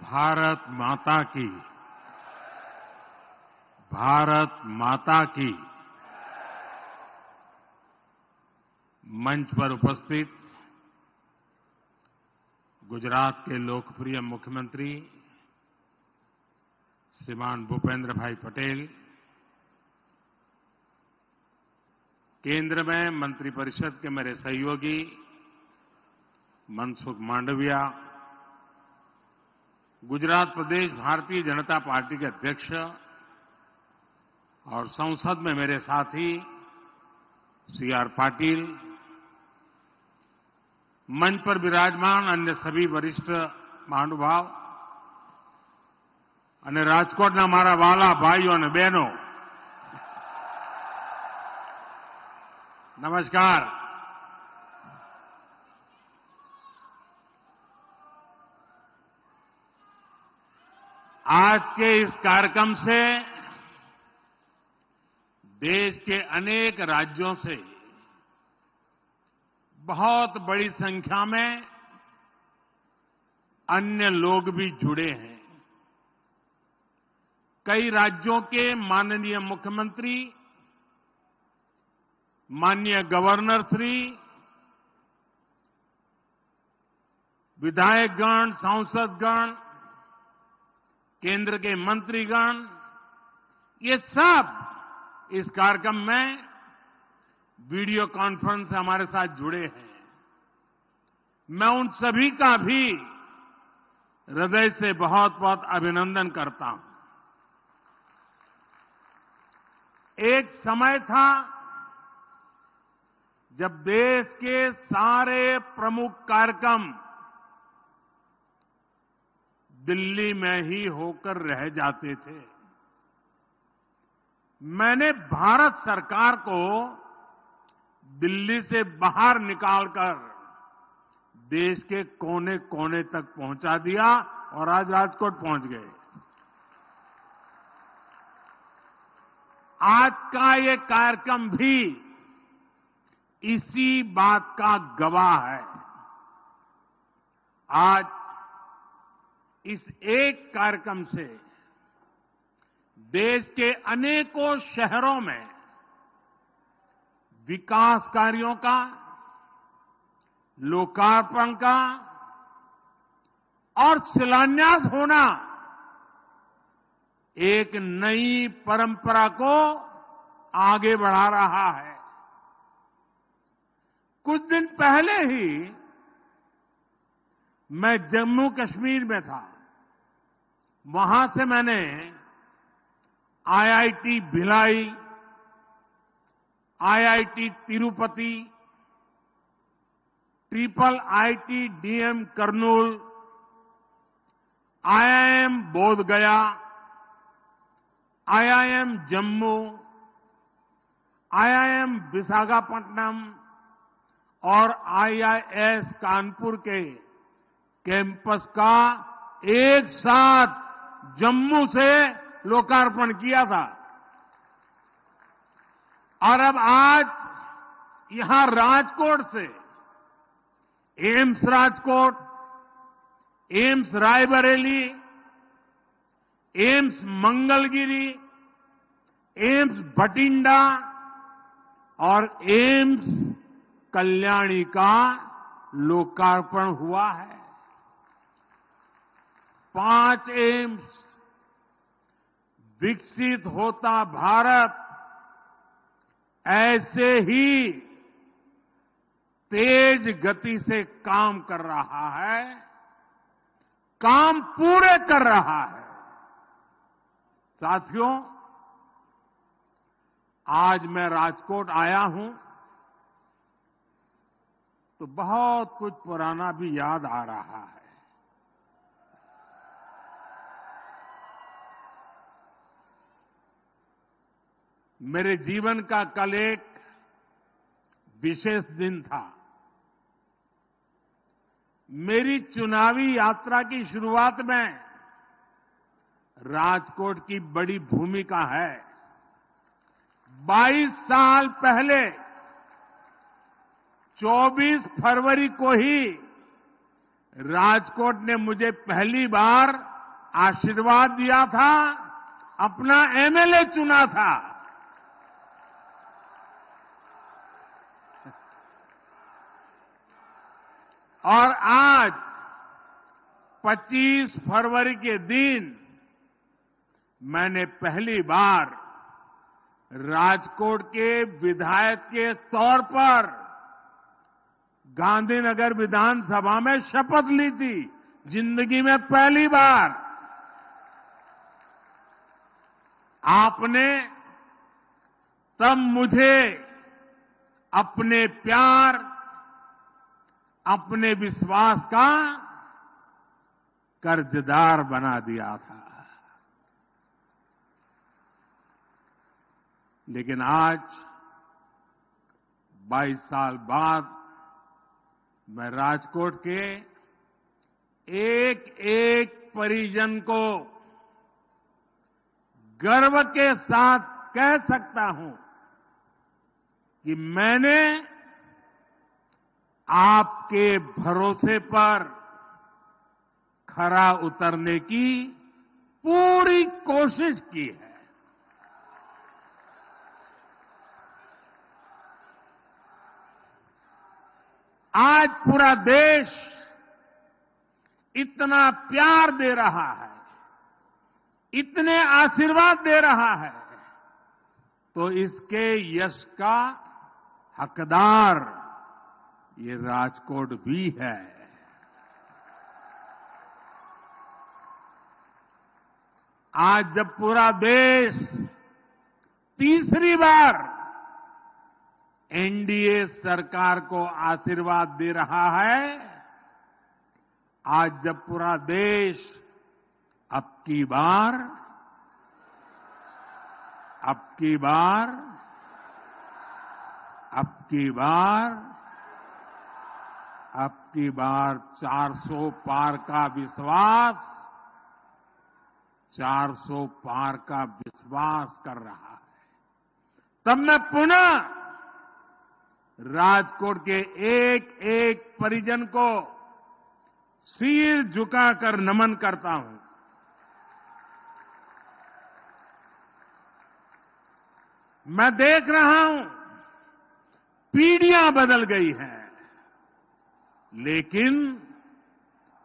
भारत माता की, भारत माता की। मंच पर उपस्थित गुजरात के लोकप्रिय मुख्यमंत्री श्रीमान भूपेंद्र भाई पटेल, केंद्र में मंत्रिपरिषद के मेरे सहयोगी मनसुख मांडविया, गुजरात प्रदेश भारतीय जनता पार्टी के अध्यक्ष और संसद में मेरे साथी सीआर पाटिल, मंच पर विराजमान अन्य सभी वरिष्ठ महानुभाव અને રાજકોટના મારા વાલા ભાઈઓ અને બહેનો, नमस्कार। आज के इस कार्यक्रम से देश के अनेक राज्यों से बहुत बड़ी संख्या में अन्य लोग भी जुड़े हैं। कई राज्यों के माननीय मुख्यमंत्री, माननीय गवर्नर श्री, विधायकगण, सांसदगण, केंद्र के मंत्रीगण, ये सब इस कार्यक्रम में वीडियो कॉन्फ्रेंस से हमारे साथ जुड़े हैं। मैं उन सभी का भी हृदय से बहुत बहुत अभिनंदन करता हूं। एक समय था जब देश के सारे प्रमुख कार्यक्रम दिल्ली में ही होकर रह जाते थे। मैंने भारत सरकार को दिल्ली से बाहर निकालकर देश के कोने कोने तक पहुंचा दिया और आज राजकोट पहुंच गए। आज का ये कार्यक्रम भी इसी बात का गवाह है। आज इस एक कार्यक्रम से देश के अनेकों शहरों में विकास कार्यों का, लोकार्पण का और शिलान्यास होना एक नई परंपरा को आगे बढ़ा रहा है। कुछ दिन पहले ही मैं जम्मू कश्मीर में था। वहां से मैंने IIT Bhilai, IIT Tirupati, triple IT DM Kurnool, IIM बोध गया, आईआईएम जम्मू, आईआईएम विशाखापट्टनम और आईआईएस कानपुर के कैंपस का एक साथ जम्मू से लोकार्पण किया था। और अब आज यहां राजकोट से AIIMS Rajkot, AIIMS Raebareli, AIIMS Mangalagiri, AIIMS Bathinda और एम्स कल्याणी का लोकार्पण हुआ है। 5 एम्स। विकसित होता भारत ऐसे ही तेज गति से काम कर रहा है, काम पूरे कर रहा है। साथियों, आज मैं राजकोट आया हूं तो बहुत कुछ पुराना भी याद आ रहा है। मेरे जीवन का कल एक विशेष दिन था। मेरी चुनावी यात्रा की शुरुआत में राजकोट की बड़ी भूमिका है। 22 साल पहले 24 फरवरी को ही राजकोट ने मुझे पहली बार आशीर्वाद दिया था, अपना एमएलए चुना था। और आज 25 फरवरी के दिन मैंने पहली बार राजकोट के विधायक के तौर पर गांधीनगर विधानसभा में शपथ ली थी, जिंदगी में पहली बार। आपने तब मुझे अपने प्यार, अपने विश्वास का कर्जदार बना दिया था। लेकिन आज 22 साल बाद मैं राजकोट के एक एक परिजन को गर्व के साथ कह सकता हूं कि मैंने आपके भरोसे पर खरा उतरने की पूरी कोशिश की है। आज पूरा देश इतना प्यार दे रहा है, इतने आशीर्वाद दे रहा है, तो इसके यश का हकदार ये राजकोट भी है। आज जब पूरा देश तीसरी बार एनडीए सरकार को आशीर्वाद दे रहा है, आज जब पूरा देश अब की बार 400 पार का विश्वास, 400 पार का विश्वास कर रहा है, तब मैं पुनः राजकोट के एक एक परिजन को सिर झुकाकर नमन करता हूं। मैं देख रहा हूं पीढ़ियां बदल गई हैं, लेकिन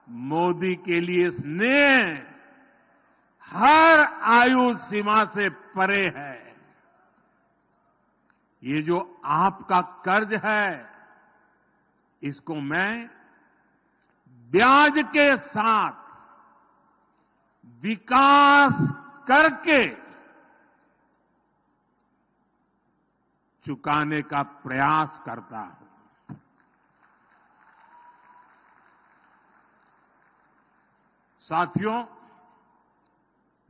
मोदी के लिए स्नेह हर आयु सीमा से परे है। ये जो आपका कर्ज है, इसको मैं ब्याज के साथ विकास करके चुकाने का प्रयास करता हूं। साथियों,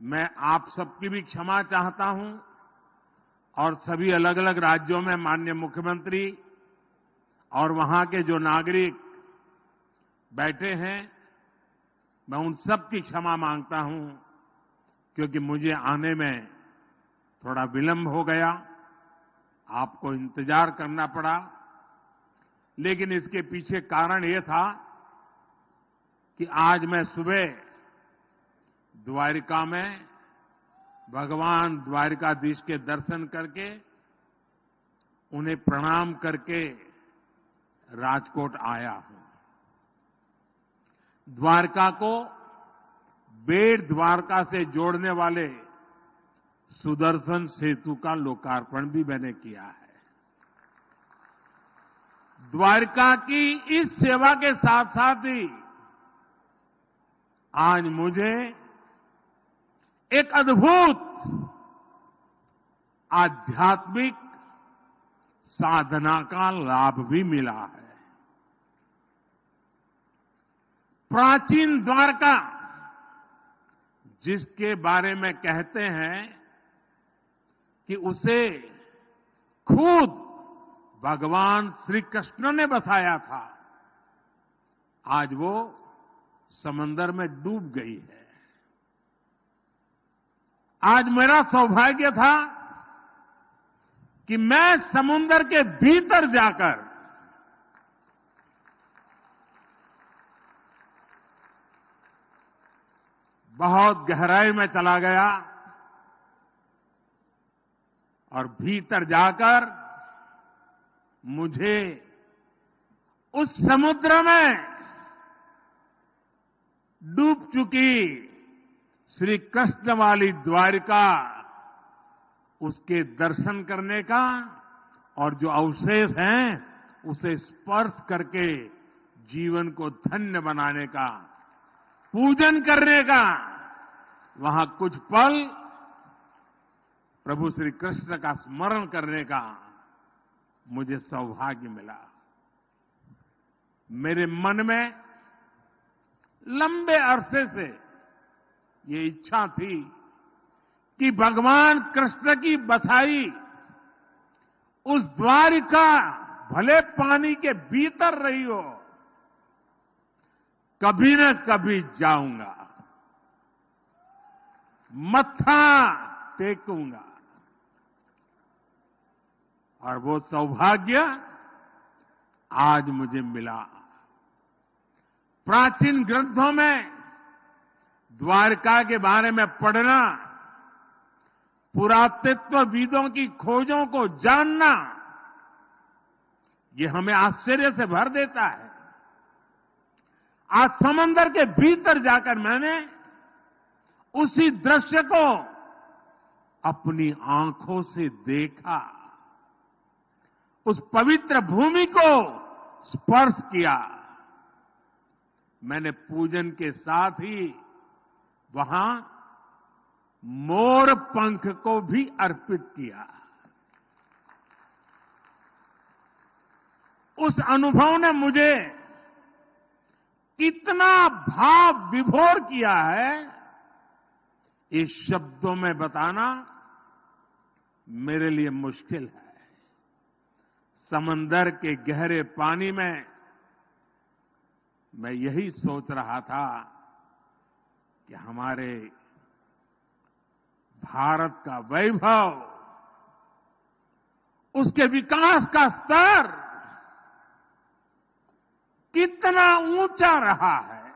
मैं आप सबकी भी क्षमा चाहता हूं और सभी अलग अलग राज्यों में माननीय मुख्यमंत्री और वहां के जो नागरिक बैठे हैं, मैं उन सब की क्षमा मांगता हूं, क्योंकि मुझे आने में थोड़ा विलंब हो गया, आपको इंतजार करना पड़ा। लेकिन इसके पीछे कारण ये था कि आज मैं सुबह द्वारिका में भगवान द्वारिकाधीश के दर्शन करके, उन्हें प्रणाम करके राजकोट आया हूं। द्वारका को बेट द्वारका से जोड़ने वाले सुदर्शन सेतु का लोकार्पण भी मैंने किया है। द्वारका की इस सेवा के साथ साथ ही आज मुझे एक अद्भुत आध्यात्मिक साधना का लाभ भी मिला है। प्राचीन द्वारका, जिसके बारे में कहते हैं कि उसे खुद भगवान श्री कृष्ण ने बसाया था, आज वो समंदर में डूब गई है। आज मेरा सौभाग्य था कि मैं समुद्र के भीतर जाकर बहुत गहराई में चला गया और भीतर जाकर मुझे उस समुद्र में डूब चुकी श्री कृष्ण वाली द्वारिका, उसके दर्शन करने का और जो अवशेष हैं उसे स्पर्श करके जीवन को धन्य बनाने का, पूजन करने का, वहां कुछ पल प्रभु श्री कृष्ण का स्मरण करने का मुझे सौभाग्य मिला। मेरे मन में लंबे अरसे से ये इच्छा थी कि भगवान कृष्ण की बसाई उस द्वारिका भले पानी के भीतर रही हो, कभी न कभी जाऊंगा, मत्था टेकूंगा। और वो सौभाग्य आज मुझे मिला। प्राचीन ग्रंथों में द्वारका के बारे में पढ़ना, पुरातत्वविदों की खोजों को जानना, ये हमें आश्चर्य से भर देता है। आज समंदर के भीतर जाकर मैंने उसी दृश्य को अपनी आंखों से देखा, उस पवित्र भूमि को स्पर्श किया। मैंने पूजन के साथ ही वहां मोर पंख को भी अर्पित किया। उस अनुभव ने मुझे इतना भाव विभोर किया है, इस शब्दों में बताना मेरे लिए मुश्किल है। समंदर के गहरे पानी में मैं यही सोच रहा था कि हमारे भारत का वैभव, उसके विकास का स्तर कितना ऊंचा रहा है।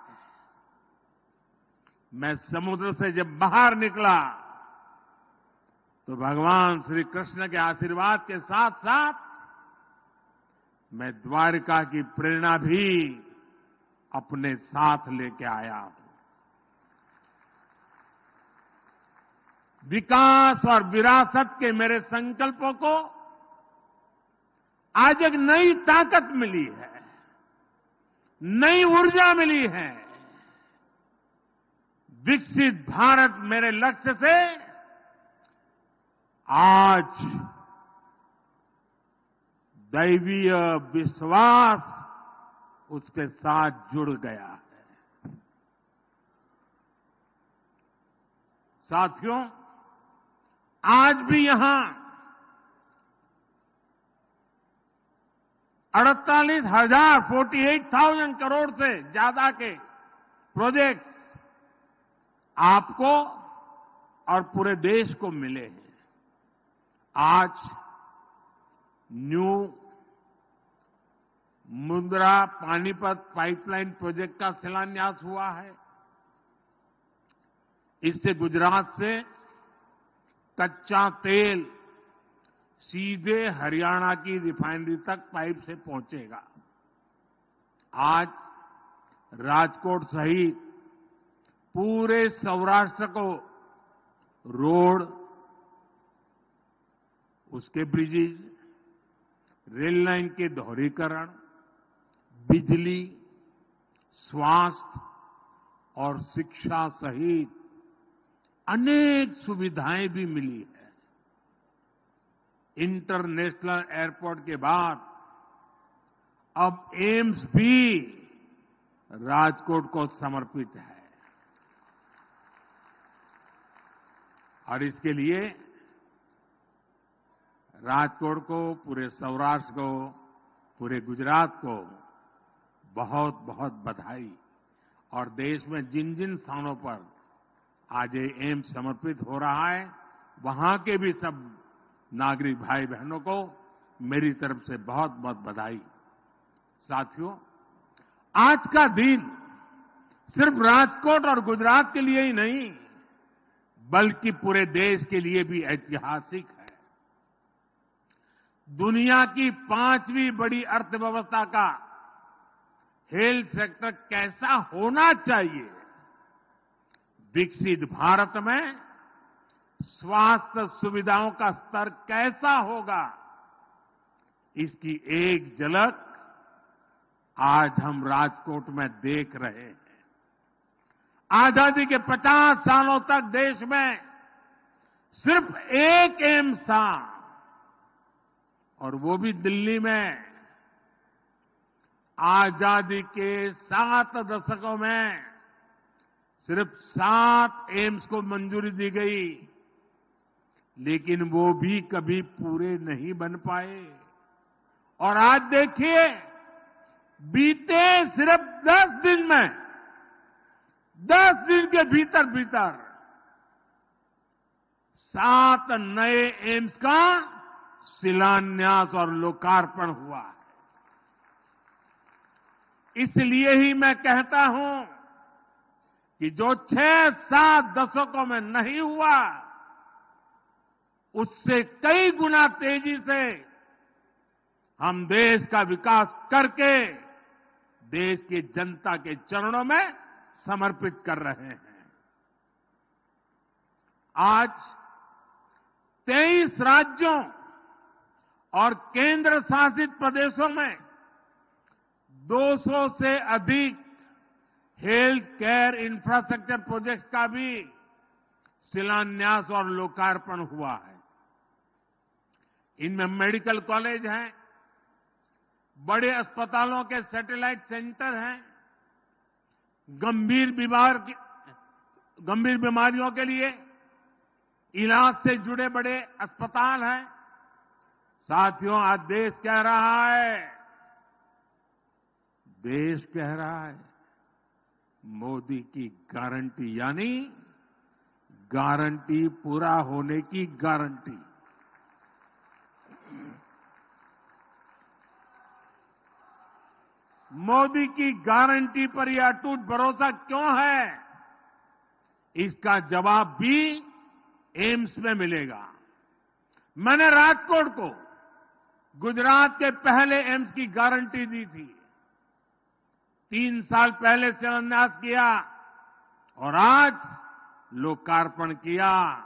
मैं समुद्र से जब बाहर निकला तो भगवान श्री कृष्ण के आशीर्वाद के साथ साथ मैं द्वारिका की प्रेरणा भी अपने साथ लेके आया हूं। विकास और विरासत के मेरे संकल्पों को आज एक नई ताकत मिली है, नई ऊर्जा मिली है। विकसित भारत मेरे लक्ष्य से आज दैवीय विश्वास उसके साथ जुड़ गया है। साथियों, आज भी यहां 48,000 करोड़ से ज्यादा के प्रोजेक्ट्स आपको और पूरे देश को मिले हैं। आज new Mundra Panipat pipeline project का शिलान्यास हुआ है। इससे गुजरात से कच्चा तेल सीधे हरियाणा की रिफाइनरी तक पाइप से पहुंचेगा। आज राजकोट सहित पूरे सौराष्ट्र को रोड, उसके ब्रिजेज, रेल लाइन के दोहरीकरण, बिजली, स्वास्थ्य और शिक्षा सहित अनेक सुविधाएं भी मिली है। इंटरनेशनल एयरपोर्ट के बाद अब एम्स भी राजकोट को समर्पित है और इसके लिए राजकोट को, पूरे सौराष्ट्र को, पूरे गुजरात को बहुत बहुत बधाई। और देश में जिन जिन स्थानों पर आज ये एम्स समर्पित हो रहा है, वहां के भी सब नागरिक भाई बहनों को मेरी तरफ से बहुत बहुत बधाई। साथियों, आज का दिन सिर्फ राजकोट और गुजरात के लिए ही नहीं, बल्कि पूरे देश के लिए भी ऐतिहासिक है। दुनिया की 5वीं बड़ी अर्थव्यवस्था का हेल्थ सेक्टर कैसा होना चाहिए, विकसित भारत में स्वास्थ्य सुविधाओं का स्तर कैसा होगा, इसकी एक झलक आज हम राजकोट में देख रहे हैं। आजादी के 50 सालों तक देश में सिर्फ एक एम्स था, और वो भी दिल्ली में। आजादी के 7 दशकों में सिर्फ 7 एम्स को मंजूरी दी गई, लेकिन वो भी कभी पूरे नहीं बन पाए। और आज देखिए, बीते सिर्फ 10 दिन में, 10 दिन के भीतर भीतर 7 नए एम्स का शिलान्यास और लोकार्पण हुआ है। इसलिए ही मैं कहता हूं कि जो 6-7 दशकों में नहीं हुआ, उससे कई गुना तेजी से हम देश का विकास करके देश की जनता के चरणों में समर्पित कर रहे हैं। आज 23 राज्यों और केंद्र शासित प्रदेशों में 200 से अधिक हेल्थ केयर इंफ्रास्ट्रक्चर प्रोजेक्ट का भी शिलान्यास और लोकार्पण हुआ है। इनमें मेडिकल कॉलेज हैं, बड़े अस्पतालों के सैटेलाइट सेंटर हैं, गंभीर बीमारियों के लिए इलाज से जुड़े बड़े अस्पताल हैं। साथियों, आज देश कह रहा है मोदी की गारंटी, यानी गारंटी पूरा होने की गारंटी। मोदी की गारंटी पर यह अटूट भरोसा क्यों है, इसका जवाब भी एम्स में मिलेगा। मैंने राजकोट को गुजरात के पहले एम्स की गारंटी दी थी। 3 साल पहले शिलान्यास किया और आज लोकार्पण किया।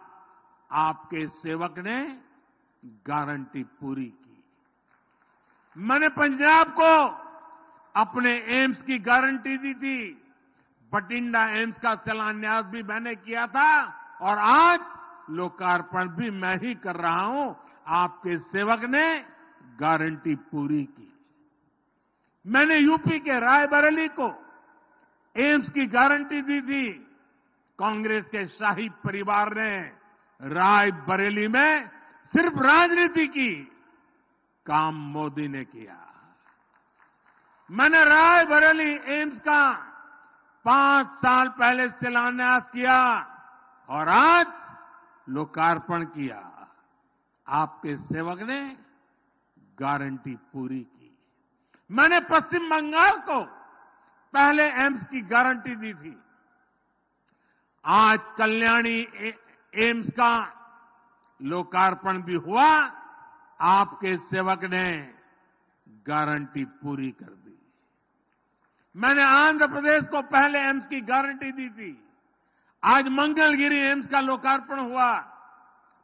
आपके सेवक ने गारंटी पूरी की। मैंने पंजाब को अपने एम्स की गारंटी दी थी। बठिंडा एम्स का शिलान्यास भी मैंने किया था और आज लोकार्पण भी मैं ही कर रहा हूं। आपके सेवक ने गारंटी पूरी की। मैंने यूपी के रायबरेली को एम्स की गारंटी दी थी। कांग्रेस के शाही परिवार ने रायबरेली में सिर्फ राजनीति की, काम मोदी ने किया। मैंने रायबरेली एम्स का 5 साल पहले शिलान्यास किया और आज लोकार्पण किया। आपके सेवक ने गारंटी पूरी की। मैंने पश्चिम बंगाल को पहले एम्स की गारंटी दी थी। आज कल्याणी एम्स का लोकार्पण भी हुआ। आपके सेवक ने गारंटी पूरी कर दी। मैंने आंध्र प्रदेश को पहले एम्स की गारंटी दी थी। आज मंगलगिरी एम्स का लोकार्पण हुआ।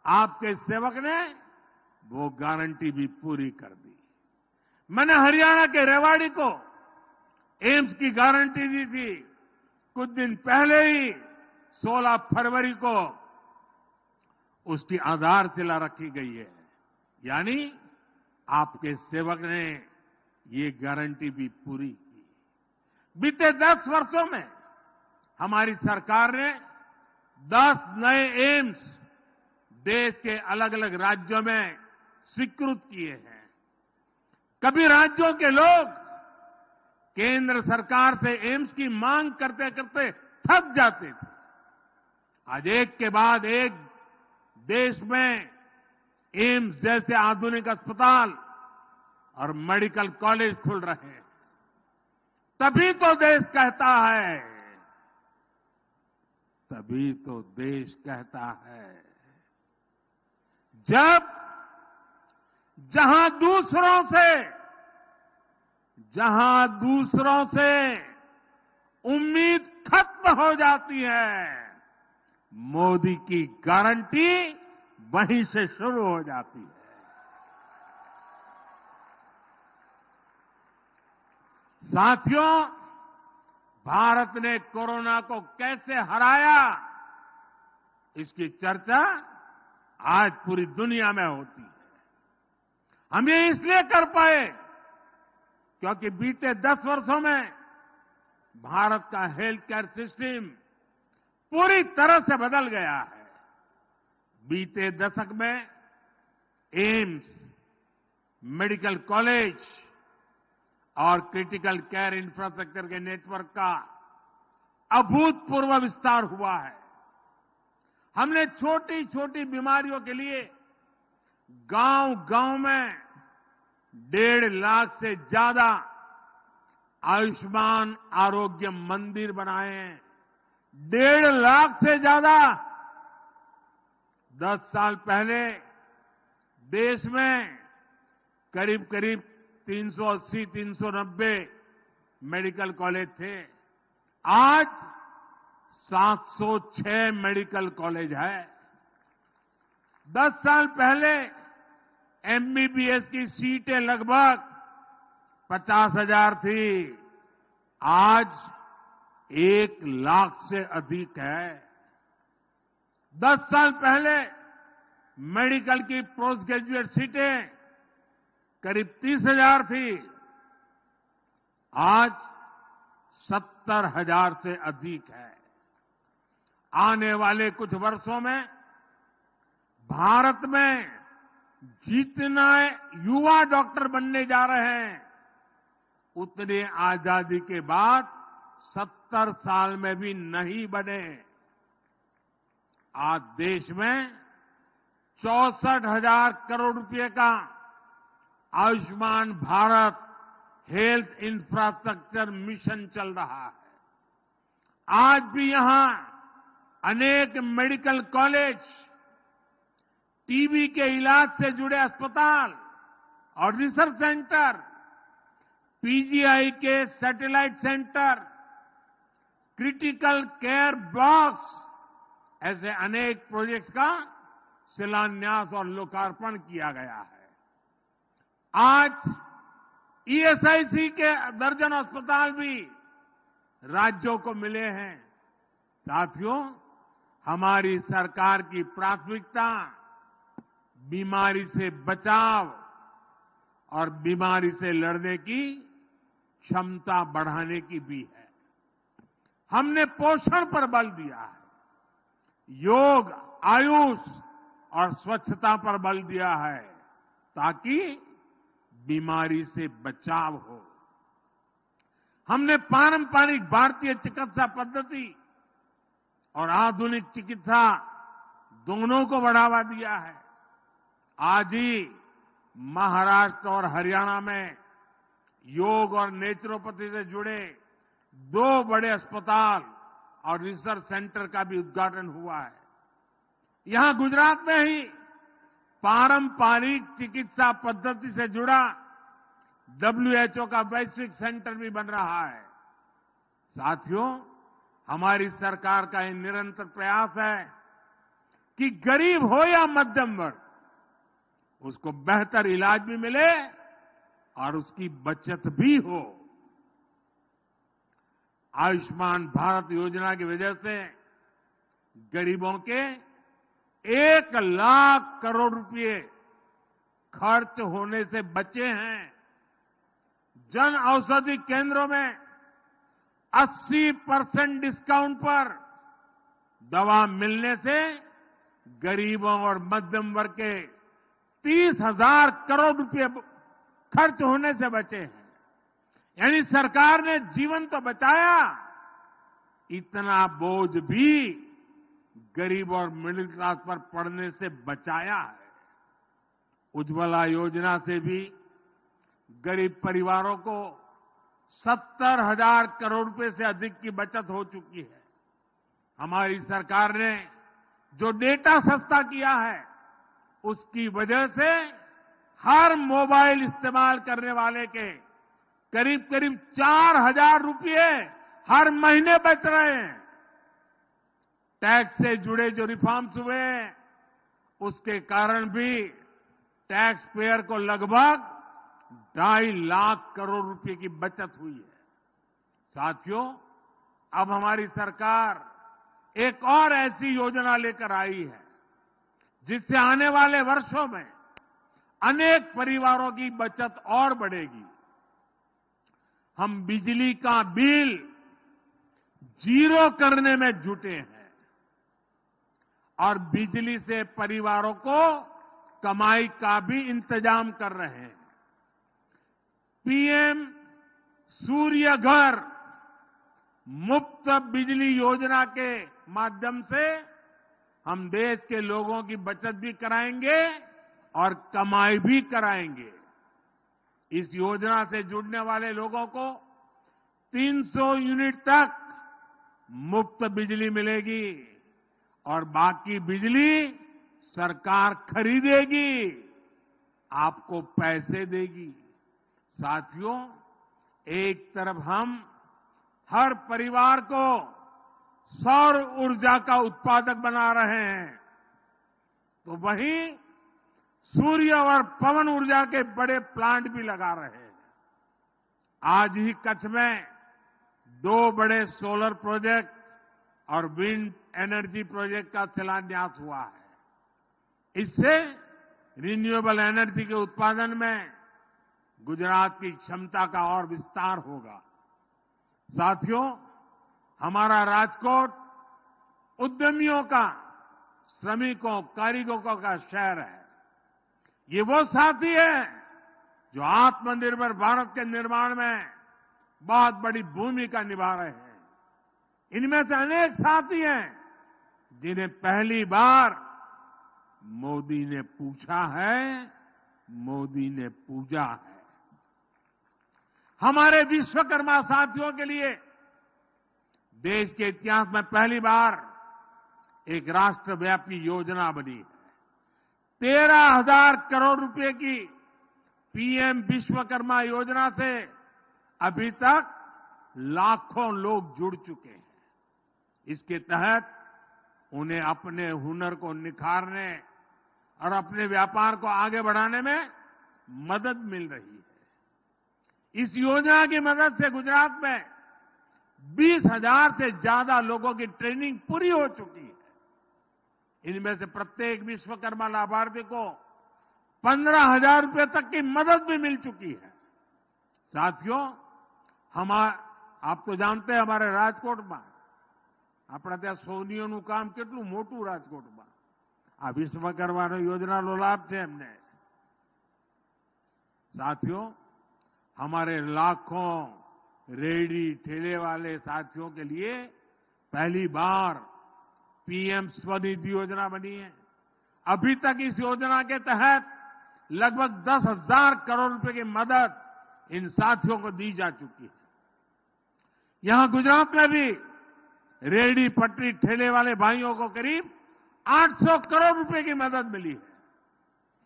आपके सेवक ने वो गारंटी भी पूरी कर दी। मैंने हरियाणा के रेवाड़ी को एम्स की गारंटी दी थी। कुछ दिन पहले ही 16 फरवरी को उसकी आधारशिला रखी गई है। यानी आपके सेवक ने ये गारंटी भी पूरी की। बीते 10 वर्षों में हमारी सरकार ने 10 नए एम्स देश के अलग अलग राज्यों में स्वीकृत किए हैं। कभी राज्यों के लोग केंद्र सरकार से एम्स की मांग करते करते थक जाते थे। आज एक के बाद एक देश में एम्स जैसे आधुनिक अस्पताल और मेडिकल कॉलेज खुल रहे हैं। तभी तो देश कहता है तभी तो देश कहता है, जब जहां दूसरों से उम्मीद खत्म हो जाती है, मोदी की गारंटी वहीं से शुरू हो जाती है। साथियों, भारत ने कोरोना को कैसे हराया, इसकी चर्चा आज पूरी दुनिया में होती है। हम ये इसलिए कर पाए क्योंकि बीते 10 वर्षों में भारत का हेल्थ केयर सिस्टम पूरी तरह से बदल गया है। बीते दशक में एम्स, मेडिकल कॉलेज और क्रिटिकल केयर इंफ्रास्ट्रक्चर के नेटवर्क का अभूतपूर्व विस्तार हुआ है। हमने छोटी छोटी बीमारियों के लिए गांव-गांव में 1.5 लाख से ज्यादा आयुष्मान आरोग्य मंदिर बनाए हैं। 1.5 लाख से ज्यादा। 10 साल पहले देश में करीब 380-390 मेडिकल कॉलेज थे। आज 706 मेडिकल कॉलेज है। 10 साल पहले एमबीबीएस की सीटें लगभग 50,000 थी। आज 1 लाख से अधिक है। 10 साल पहले मेडिकल की पोस्ट ग्रेजुएट सीटें करीब 30,000 थी। आज 70,000 से अधिक है। आने वाले कुछ वर्षों में भारत में जितने युवा डॉक्टर बनने जा रहे हैं, उतने आजादी के बाद 70 साल में भी नहीं बने। आज देश में 64,000 करोड़ रुपए का Ayushman Bharat health infrastructure mission चल रहा है। आज भी यहां अनेक मेडिकल कॉलेज, टीबी के इलाज से जुड़े अस्पताल और रिसर्च सेंटर, पीजीआई के satellite centre, critical care blocks, ऐसे अनेक प्रोजेक्ट्स का शिलान्यास और लोकार्पण किया गया है। आज ईएसआईसी के दर्जन अस्पताल भी राज्यों को मिले हैं। साथियों, हमारी सरकार की प्राथमिकता बीमारी से बचाव और बीमारी से लड़ने की क्षमता बढ़ाने की भी है। हमने पोषण पर बल दिया है, योग, आयुष और स्वच्छता पर बल दिया है, ताकि बीमारी से बचाव हो। हमने पारंपरिक भारतीय चिकित्सा पद्धति और आधुनिक चिकित्सा दोनों को बढ़ावा दिया है। आज ही महाराष्ट्र और हरियाणा में योग और नेचुरोपैथी से जुड़े 2 बड़े अस्पताल और रिसर्च सेंटर का भी उद्घाटन हुआ है। यहां गुजरात में ही पारंपरिक चिकित्सा पद्धति से जुड़ा WHO का वैश्विक सेंटर भी बन रहा है। साथियों, हमारी सरकार का ये निरंतर प्रयास है कि गरीब हो या मध्यम वर्ग, उसको बेहतर इलाज भी मिले और उसकी बचत भी हो। आयुष्मान भारत योजना की वजह से गरीबों के 1 लाख करोड़ रुपए खर्च होने से बचे हैं। जन औषधि केंद्रों में 80% डिस्काउंट पर दवा मिलने से गरीबों और मध्यम वर्ग के 30,000 करोड़ रुपए खर्च होने से बचे हैं। यानी सरकार ने जीवन तो बचाया, इतना बोझ भी गरीब और मिडिल क्लास पर पड़ने से बचाया है। उज्ज्वला योजना से भी गरीब परिवारों को 70,000 करोड़ रुपए से अधिक की बचत हो चुकी है। हमारी सरकार ने जो डेटा सस्ता किया है, उसकी वजह से हर मोबाइल इस्तेमाल करने वाले के करीब करीब 4,000 रुपये हर महीने बच रहे हैं। टैक्स से जुड़े जो रिफॉर्म्स हुए हैं, उसके कारण भी टैक्स पेयर को लगभग 2.5 लाख करोड़ रुपए की बचत हुई है। साथियों, अब हमारी सरकार एक और ऐसी योजना लेकर आई है, जिससे आने वाले वर्षों में अनेक परिवारों की बचत और बढ़ेगी। हम बिजली का बिल 0 करने में जुटे हैं और बिजली से परिवारों को कमाई का भी इंतजाम कर रहे हैं। पीएम सूर्य घर मुफ्त बिजली योजना के माध्यम से हम देश के लोगों की बचत भी कराएंगे और कमाई भी कराएंगे। इस योजना से जुड़ने वाले लोगों को 300 यूनिट तक मुफ्त बिजली मिलेगी और बाकी बिजली सरकार खरीदेगी, आपको पैसे देगी। साथियों, एक तरफ हम हर परिवार को सौर ऊर्जा का उत्पादक बना रहे हैं, तो वहीं सूर्य और पवन ऊर्जा के बड़े प्लांट भी लगा रहे हैं। आज ही कच्छ में 2 बड़े सोलर प्रोजेक्ट और विंड एनर्जी प्रोजेक्ट का शिलान्यास हुआ है। इससे रिन्यूएबल एनर्जी के उत्पादन में गुजरात की क्षमता का और विस्तार होगा। साथियों, हमारा राजकोट उद्यमियों का, श्रमिकों, कारीगरों का शहर है। ये वो साथी है जो आत्मनिर्भर भारत के निर्माण में बहुत बड़ी भूमिका निभा रहे हैं। इनमें से अनेक साथी हैं जिन्हें पहली बार मोदी ने पूछा है, मोदी ने पूजा है। हमारे विश्वकर्मा साथियों के लिए देश के इतिहास में पहली बार एक राष्ट्रव्यापी योजना बनी है। 13,000 करोड़ रुपए की पीएम विश्वकर्मा योजना से अभी तक लाखों लोग जुड़ चुके हैं। इसके तहत उन्हें अपने हुनर को निखारने और अपने व्यापार को आगे बढ़ाने में मदद मिल रही है। इस योजना की मदद से गुजरात में 20,000 से ज्यादा लोगों की ट्रेनिंग पूरी हो चुकी है। इनमें से प्रत्येक विश्वकर्मा लाभार्थी को 15,000 रुपए तक की मदद भी मिल चुकी है। साथियों, आप तो जानते हैं हमारे राजकोट में अपना ત્યાં સોનીઓનું કામ કેટલું મોટું રાજકોટમાં આ વિશ્વકર્મા યોજનાનો લાભ છે એમને। साथियों, हमारे लाखों रेहड़ी ठेले वाले साथियों के लिए पहली बार पीएम स्वनिधि योजना बनी है। अभी तक इस योजना के तहत लगभग 10,000 करोड़ रुपए की मदद इन साथियों को दी जा चुकी है। यहां गुजरात में भी रेहड़ी पटरी ठेले वाले भाइयों को करीब 800 करोड़ रुपए की मदद मिली है।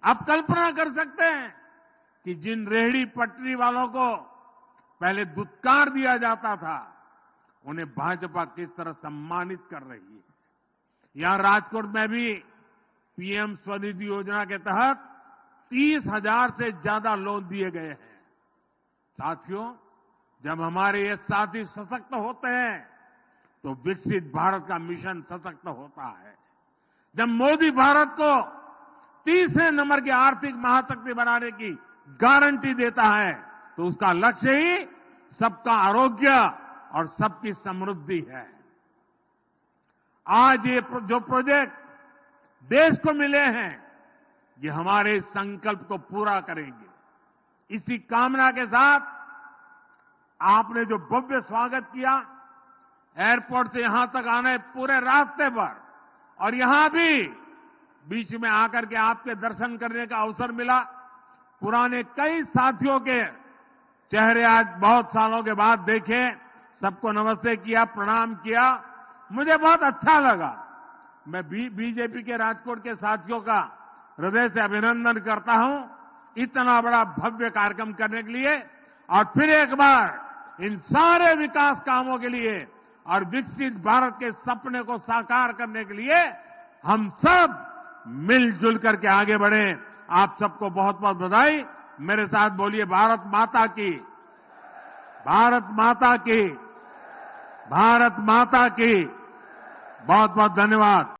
आप कल्पना कर सकते हैं कि जिन रेहड़ी पटरी वालों को पहले दुत्कार दिया जाता था, उन्हें भाजपा किस तरह सम्मानित कर रही है। यहां राजकोट में भी पीएम स्वनिधि योजना के तहत 30,000 से ज्यादा लोन दिए गए हैं। साथियों, जब हमारे ये साथी सशक्त होते हैं तो विकसित भारत का मिशन सशक्त होता है। जब मोदी भारत को तीसरे नंबर की आर्थिक महाशक्ति बनाने की गारंटी देता है तो उसका लक्ष्य ही सबका आरोग्य और सबकी समृद्धि है। आज ये जो प्रोजेक्ट देश को मिले हैं, ये हमारे संकल्प को पूरा करेंगे। इसी कामना के साथ आपने जो भव्य स्वागत किया एयरपोर्ट से यहां तक आने पूरे रास्ते पर, और यहां भी बीच में आकर के आपके दर्शन करने का अवसर मिला। पुराने कई साथियों के चेहरे आज बहुत सालों के बाद देखे, सबको नमस्ते किया, प्रणाम किया। मुझे बहुत अच्छा लगा। मैं बीजेपी के राजकोट के साथियों का हृदय से अभिनंदन करता हूं, इतना बड़ा भव्य कार्यक्रम करने के लिए, और फिर एक बार इन सारे विकास कामों के लिए और विकसित भारत के सपने को साकार करने के लिए हम सब मिलजुल करके आगे बढ़े। आप सबको बहुत बहुत बधाई। मेरे साथ बोलिए भारत माता की, भारत माता की, भारत माता की। बहुत बहुत धन्यवाद।